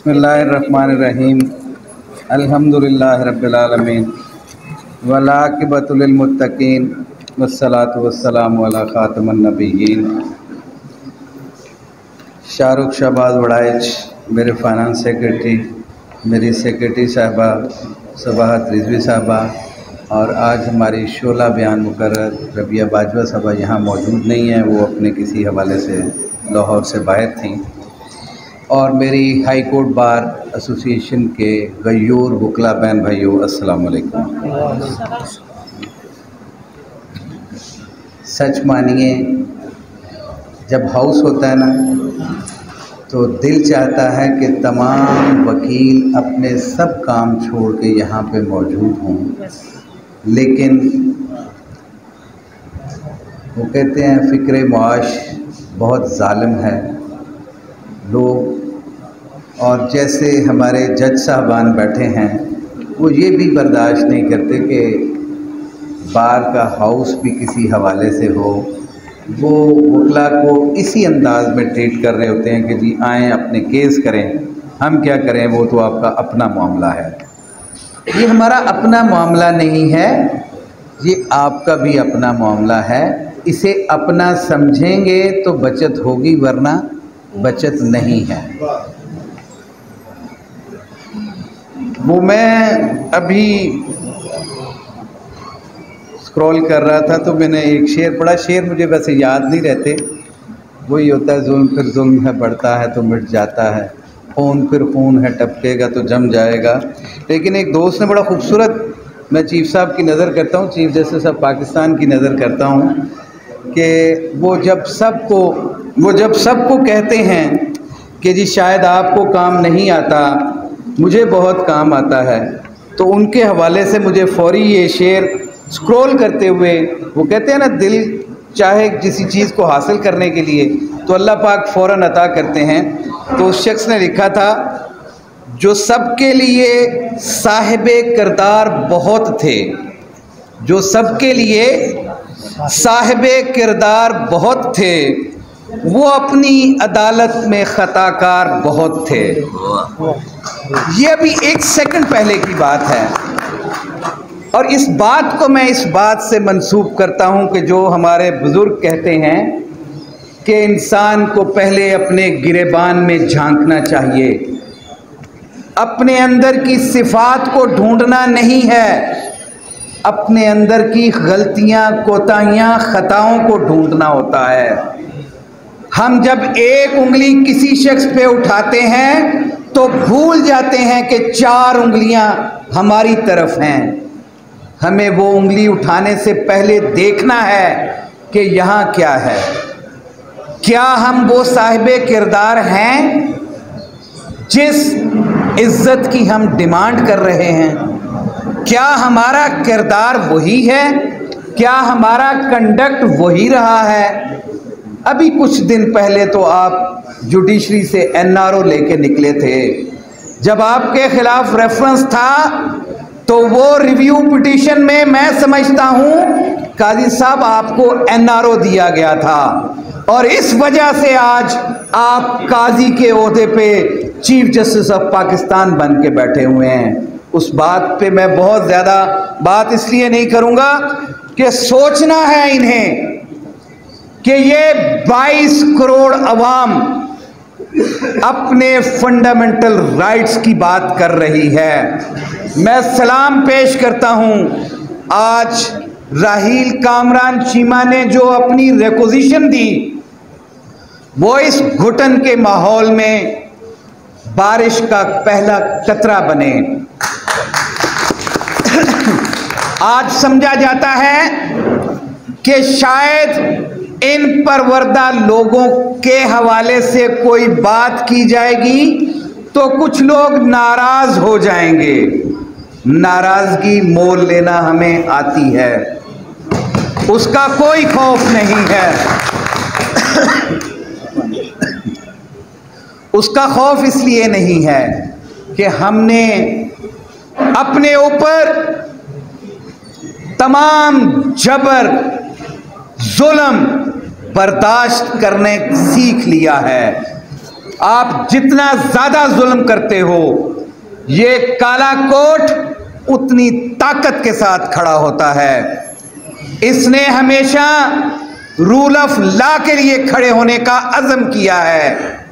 बिस्मिल्लाहिर्रहमानिर्रहीम अल्हम्दुलिल्लाहि रब्बिल आलमीन वल आक़िबतु लिल मुत्तक़ीन वस्सलातु वस्सलामु अला ख़ातमिन नबिय्यीन। शाहरुख शहबाज वड़ाइच, मेरे फाइनेंस सेक्रेटरी, मेरी सेक्रेटरी साहबा सबाहत रिजवी साहबा, और आज हमारी शोला बयान मुकर्रर रबिया बाजवा साहबा यहाँ मौजूद नहीं हैं, वो अपने किसी हवाले से लाहौर से बाहर थीं। और मेरी हाई कोर्ट बार एसोसिएशन के गयूर वकला बहन भाइयों, अस्सलाम वालेकुम। सच मानिए, जब हाउस होता है ना तो दिल चाहता है कि तमाम वकील अपने सब काम छोड़ के यहाँ पे मौजूद हों, लेकिन वो कहते हैं फ़िक्र मुआश बहुत ज़ालिम है लोग। और जैसे हमारे जज साहबान बैठे हैं, वो ये भी बर्दाश्त नहीं करते कि बार का हाउस भी किसी हवाले से हो। वो वकला को इसी अंदाज में ट्रीट कर रहे होते हैं कि जी आएँ अपने केस करें, हम क्या करें, वो तो आपका अपना मामला है। ये हमारा अपना मामला नहीं है, ये आपका भी अपना मामला है। इसे अपना समझेंगे तो बचत होगी, वरना बचत नहीं है। वो मैं अभी स्क्रॉल कर रहा था तो मैंने एक शेर पढ़ा। शेर मुझे वैसे याद नहीं रहते, वही होता है जुल्म फिर जुल्म है, बढ़ता है तो मिट जाता है, खून फिर खून है, टपकेगा तो जम जाएगा। लेकिन एक दोस्त ने बड़ा खूबसूरत, मैं चीफ साहब की नज़र करता हूँ, चीफ जस्टिस ऑफ पाकिस्तान की नज़र करता हूँ कि वो जब सबको कहते हैं कि जी शायद आपको काम नहीं आता, मुझे बहुत काम आता है, तो उनके हवाले से मुझे फौरी ये शेर स्क्रॉल करते हुए, वो कहते हैं ना, दिल चाहे किसी चीज़ को हासिल करने के लिए तो अल्लाह पाक फ़ौरन अता करते हैं। तो उस शख्स ने लिखा था, जो सबके लिए साहिबे किरदार बहुत थे, जो सबके लिए साहिबे किरदार बहुत थे, वो अपनी अदालत में ख़ताकार बहुत थे। ये अभी एक सेकंड पहले की बात है, और इस बात को मैं इस बात से मंसूब करता हूँ कि जो हमारे बुज़ुर्ग कहते हैं कि इंसान को पहले अपने गिरेबान में झांकना चाहिए, अपने अंदर की सिफ़ात को ढूंढना नहीं है, अपने अंदर की गलतियाँ, कोताहियाँ, ख़ताओं को ढूंढना होता है। हम जब एक उंगली किसी शख्स पे उठाते हैं तो भूल जाते हैं कि 4 उंगलियां हमारी तरफ हैं। हमें वो उंगली उठाने से पहले देखना है कि यहाँ क्या है। क्या हम वो साहिबे किरदार हैं जिस इज्जत की हम डिमांड कर रहे हैं? क्या हमारा किरदार वही है? क्या हमारा कंडक्ट वही रहा है? अभी कुछ दिन पहले तो आप जुडिशरी से एनआरओ लेके निकले थे। जब आपके खिलाफ रेफरेंस था तो वो रिव्यू पिटीशन में मैं समझता हूँ काजी साहब आपको एनआरओ दिया गया था, और इस वजह से आज आप काजी के ओहदे पे चीफ जस्टिस ऑफ पाकिस्तान बन के बैठे हुए हैं। उस बात पे मैं बहुत ज़्यादा बात इसलिए नहीं करूँगा कि सोचना है इन्हें कि ये 22 करोड़ अवाम अपने फंडामेंटल राइट्स की बात कर रही है। मैं सलाम पेश करता हूं, आज राहील कामरान चीमा ने जो अपनी रिक्वेजिशन दी, वो इस घुटन के माहौल में बारिश का पहला कतरा बने। आज समझा जाता है कि शायद इन परवरदा लोगों के हवाले से कोई बात की जाएगी तो कुछ लोग नाराज हो जाएंगे। नाराजगी मोल लेना हमें आती है, उसका कोई खौफ नहीं है। उसका खौफ इसलिए नहीं है कि हमने अपने ऊपर तमाम जबर, जुल्म बर्दाश्त करने सीख लिया है। आप जितना ज्यादा जुल्म करते हो, ये काला कोट उतनी ताकत के साथ खड़ा होता है। इसने हमेशा रूल ऑफ लॉ के लिए खड़े होने का अज़म किया है।